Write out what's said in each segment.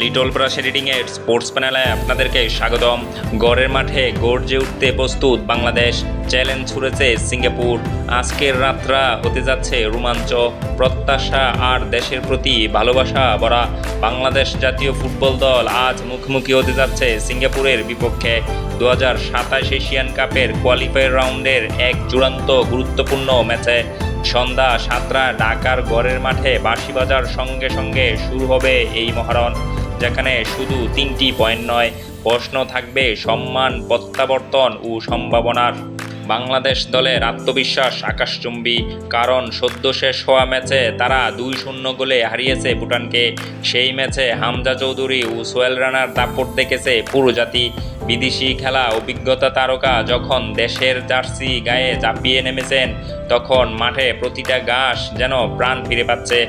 Little brush এডিটিংয়ের sports প্যানেলে আপনাদেরকে স্বাগতম। গড়ের মাঠে গর্জে উঠতে প্রস্তুত বাংলাদেশ, চ্যালেঞ্জ ছুড়েছে সিঙ্গাপুর। আজকের রাতটা হতে যাচ্ছে রোমাঞ্চ, প্রত্যাশা আর দেশের প্রতি ভালোবাসা ভরা। বাংলাদেশ জাতীয় ফুটবল দল আজ মুখোমুখি হতে যাচ্ছে সিঙ্গাপুরের বিপক্ষে 2027 এশিয়ান কাপের কোয়ালিফায়ার রাউন্ডের এক চূড়ান্ত গুরুত্বপূর্ণ ম্যাচে। সন্ধ্যা 7টায় ঢাকার গড়ের মাঠে বাঁশি বাজার সঙ্গে সঙ্গে শুরু হবে এই মহারণ, যেখানে শুধু 3টি পয়েন্ট নয়, প্রশ্ন থাকবে সম্মান, প্রত্যাবর্তন ও সম্ভাবনার। বাংলাদেশ দলের আত্মবিশ্বাস আকাশচুম্বী, কারণ সদ্য শেষ হওয়া ম্যাচে তারা 2-0 গোলে হারিয়েছে ভুটানকে। সেই ম্যাচে হামজা চৌধুরী ও সোহেল রানার দাপট দেখেছে পুরো জাতি। বিদেশি খেলা অভিজ্ঞতা তারকা যখন দেশের জার্সি গায়ে ঝাঁপিয়ে নেমেছেন, তখন মাঠে প্রতিটা ঘাস যেন প্রাণ ফিরে পাচ্ছে।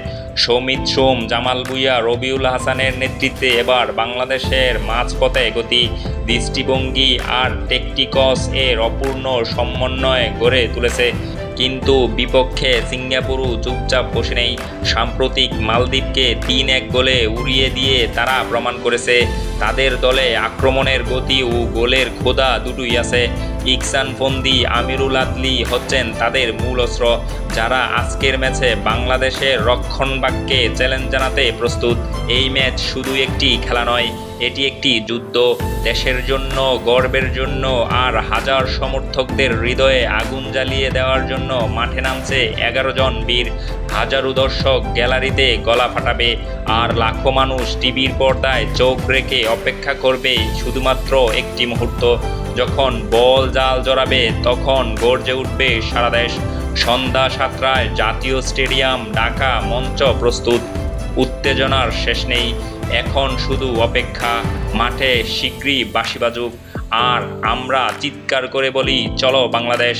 সৌমিত সোম, জামাল ভুঁইয়া, রবিউল হাসানের নেতৃত্বে এবার বাংলাদেশের মাঝপথে গতি, দৃষ্টিভঙ্গি আর টেকটিকস এর অপূর্ণ সমন্বয় গড়ে তুলেছে। কিন্তু বিপক্ষে সিঙ্গাপুরও চুপচাপ বসে নেই। সাম্প্রতিক মালদ্বীপকে 3-1 গোলে উড়িয়ে দিয়ে তারা প্রমাণ করেছে তাদের দলে আক্রমণের গতি ও গোলের ক্ষুধা দুটোই আছে। ইকসান ফন্দি, আমিরুল আদলি হচ্ছেন তাদের মূল অস্ত্র, যারা আজকের ম্যাচে বাংলাদেশের রক্ষণভাগকে চ্যালেঞ্জ জানাতে প্রস্তুত। এই ম্যাচ শুধু একটি খেলা নয়, এটি একটি যুদ্ধ, দেশের জন্য, গর্বের জন্য আর হাজার সমর্থকদের হৃদয়ে আগুন জ্বালিয়ে দেওয়ার জন্য মাঠে নামছে 11 জন বীর। হাজারো দর্শক গ্যালারিতে গলা ফাটাবে, আর লাখো মানুষ টিভির পর্দায় চোখ রেখে অপেক্ষা করবে শুধুমাত্র একটি মুহূর্ত, যখন বল জাল জড়াবে, তখন গর্জে উঠবে সারা দেশ। সন্ধ্যা 7টায় জাতীয় স্টেডিয়াম ঢাকা মঞ্চ প্রস্তুত, উত্তেজনার শেষ নেই। এখন শুধু অপেক্ষা, মাঠে শীঘ্রই বাঁশি বাজুক আর আমরা চিৎকার করে বলি, চলো বাংলাদেশ।